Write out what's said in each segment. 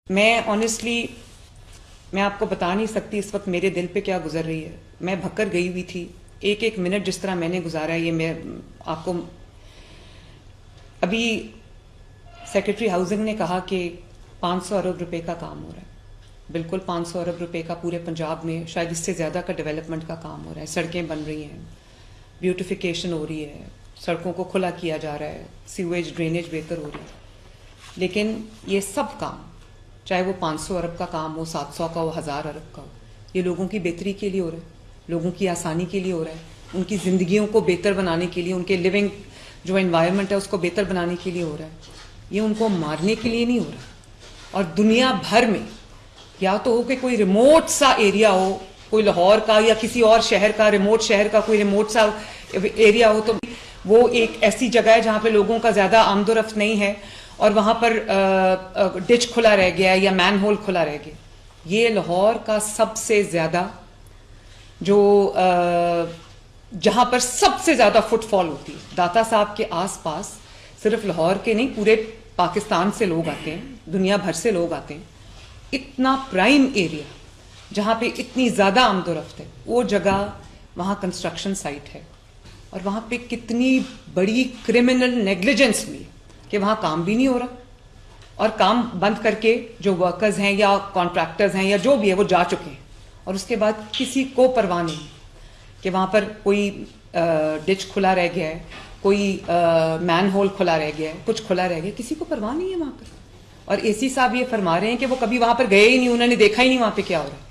میں آنیسٹلی میں آپ کو بتا نہیں سکتی اس وقت میرے دل پہ کیا گزر رہی ہے. میں بھکر گئی ہوئی تھی. ایک ایک منٹ جس طرح میں نے گزارا ہے یہ میں آپ کو. ابھی سیکرٹری ہاؤسنگ نے کہا کہ 500 ارب روپے کا کام ہو رہا ہے. بالکل 500 ارب روپے کا پورے پنجاب میں, شاید اس سے زیادہ کا ڈیولپمنٹ کا کام ہو رہا ہے. سڑکیں بن رہی ہیں, بیوٹیفیکیشن ہو رہی ہے, سڑکوں کو کھلا کیا جا رہا ہے, سیویج ڈرینیج بہتر ہو رہی ہے. لیکن یہ سب کام, چاہے وہ 500 ارب کا کام ہو, 700 کا ہو, 1000 ارب کا ہو, یہ لوگوں کی بہتری کے لیے ہو رہا ہے, لوگوں کی آسانی کے لیے ہو رہا ہے, ان کی زندگیوں کو بہتر بنانے کے لیے, ان کے لیونگ جو انوائرمنٹ ہے اس کو بہتر بنانے کے لیے ہو رہا ہے. یہ ان کو مارنے کے لیے نہیں ہو رہا. اور دنیا بھر میں یا تو ہو کہ کوئی ریموٹ سا ایریا ہو, کوئی لاہور کا یا کسی اور شہر کا, ریموٹ شہر کا کوئی ریموٹ سا ایریا ہو, تو وہ ایک ایسی جگہ ہے جہاں پہ لوگوں کا زیادہ آمد و رفت نہیں ہے اور وہاں پر ڈچ کھلا رہ گیا یا مین ہول کھلا رہ گیا. یہ لاہور کا سب سے زیادہ جو جہاں پر سب سے زیادہ فٹ فال ہوتی ہے, داتا صاحب کے آس پاس صرف لاہور کے نہیں پورے پاکستان سے لوگ آتے ہیں, دنیا بھر سے لوگ آتے ہیں. اتنا پرائم ایریا جہاں پہ اتنی زیادہ آمد و رفت ہے, وہ جگہ وہاں کنسٹرکشن سائٹ ہے. اور وہاں پہ کتنی بڑی کرمنل نیگلیجنس ہوئی کہ وہاں کام بھی نہیں ہو رہا, اور کام بند کر کے جو ورکرز ہیں یا کانٹریکٹرز ہیں یا جو بھی ہے وہ جا چکے ہیں. اور اس کے بعد کسی کو پرواہ نہیں کہ وہاں پر کوئی ڈچ کھلا رہ گیا ہے, کوئی مین ہول کھلا رہ گیا ہے, کچھ کھلا رہ گیا, کسی کو پرواہ نہیں ہے وہاں پر. اور اے سی صاحب یہ فرما رہے ہیں کہ وہ کبھی وہاں پر گئے ہی نہیں, انہوں نے دیکھا ہی نہیں وہاں پہ کیا ہو رہا ہے.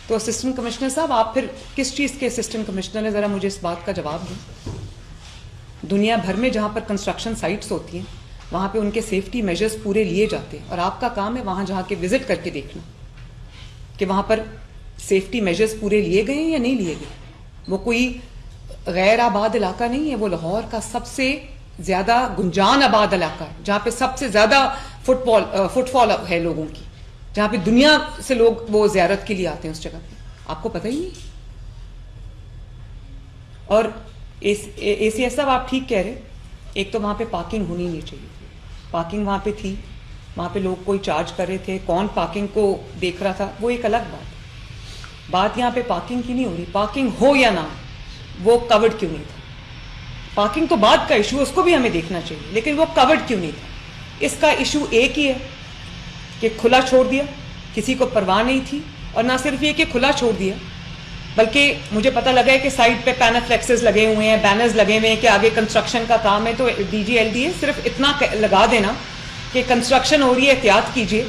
تو اسسٹنٹ کمشنر صاحب, آپ پھر کس چیز کے اسسٹنٹ کمشنر ہیں, ذرا مجھے اس بات کا جواب دیں. دنیا بھر میں جہاں پر کنسٹرکشن سائٹس ہوتی ہیں وہاں پہ ان کے سیفٹی میجرز پورے لیے جاتے ہیں, اور آپ کا کام ہے وہاں جہاں کے وزٹ کر کے دیکھنا کہ وہاں پر سیفٹی میجرز پورے لیے گئے ہیں یا نہیں لیے گئے. وہ کوئی غیر آباد علاقہ نہیں ہے, وہ لاہور کا سب سے زیادہ گنجان آباد علاقہ ہے, جہاں پہ سب سے زیادہ فٹ فال ہے لوگوں کی, جہاں پہ دنیا سے لوگ وہ زیارت کے لیے آتے ہیں اس جگہ پہ. آپ کو پتہ ہی نہیں. اور اے سی ایس صاحب آپ ٹھیک کہہ رہے, ایک تو وہاں پہ پارکنگ ہونی نہیں چاہیے. پارکنگ وہاں پہ تھی, وہاں پہ لوگ کوئی چارج کر رہے تھے, کون پارکنگ کو دیکھ رہا تھا وہ ایک الگ بات. بات یہاں پہ پارکنگ کی نہیں ہو رہی. پارکنگ ہو یا نہ, وہ کورڈ کیوں نہیں تھا. پارکنگ تو بعد کا ایشو ہے, اس کو بھی ہمیں دیکھنا چاہیے, لیکن وہ کورڈ کیوں نہیں تھا. اس کا ایشو ایک ہی ہے کہ کھلا چھوڑ دیا, کسی کو پرواہ نہیں تھی. اور نہ صرف یہ کہ کھلا چھوڑ دیا, بلکہ مجھے پتہ لگا ہے کہ سائٹ پہ پینافلیکسز لگے ہوئے ہیں, بینرز لگے ہوئے ہیں کہ آگے کنسٹرکشن کا کام ہے. تو D G L D A صرف اتنا لگا دینا کہ کنسٹرکشن ہو رہی ہے, احتیاط کیجیے,